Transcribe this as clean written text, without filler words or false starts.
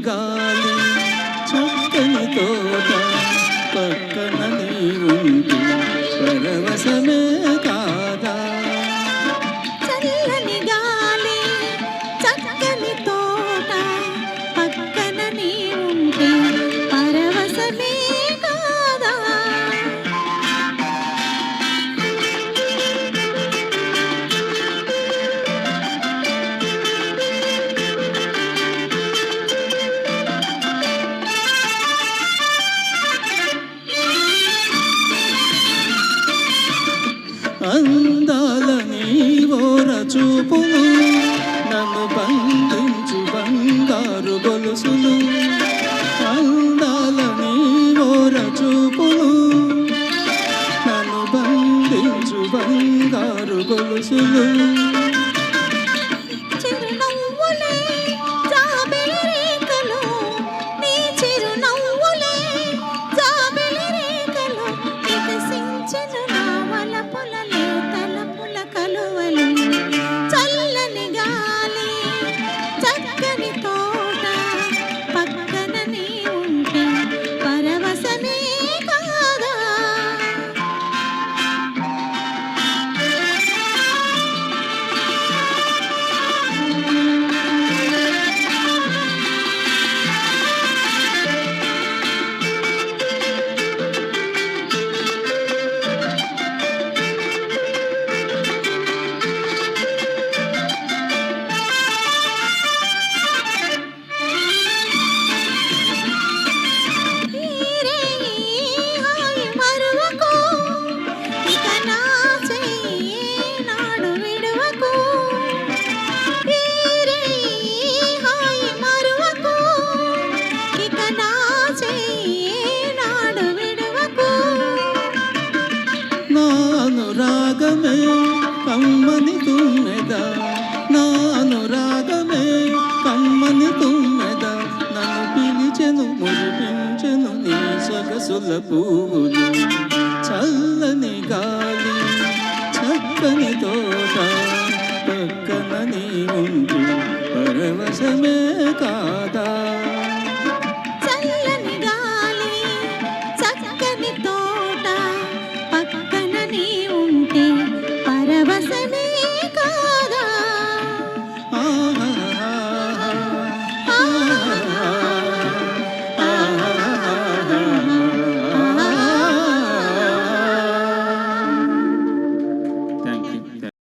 గాలి చక్కని తోట పక్కన నీ ఉంటే పరవశమే కాదా. చల్లని గాలి చక్కని తోట పక్కన నీ ఉంటే పరవశమే కాదా. అందాల నీ ఓర చూపులు నన్ను బంధించు బంగారు గొలుసులు. అందాల నీ ఓర చూపులు నన్ను బంధించు బంగారు గొలుసులు. చిరునవ్వులే జాబిలి రేఖలు నీ చిరునవ్వులే జాబిలి రేఖలు వికసించెను నా వలపుల లేతలపుల కలువలు. చల్లని గాలి చక్కని తోట పక్కన నీ ఉంటే పరవశమే కాదా. నా అనురాగమే కమ్మని తుమ్మెద నా అనురాగమే కమ్మని తుమ్మెద నన్ను పిలిచెను మురిపించెను నీ సొగసుల పువ్వులు. చల్లని గాలి చక్కని తోట పక్కన నీ ఉంటే పరవశమే కాదా. చల్లని గాలి చక్కని తోట పక్కన నీ ఉంటే పరవశమే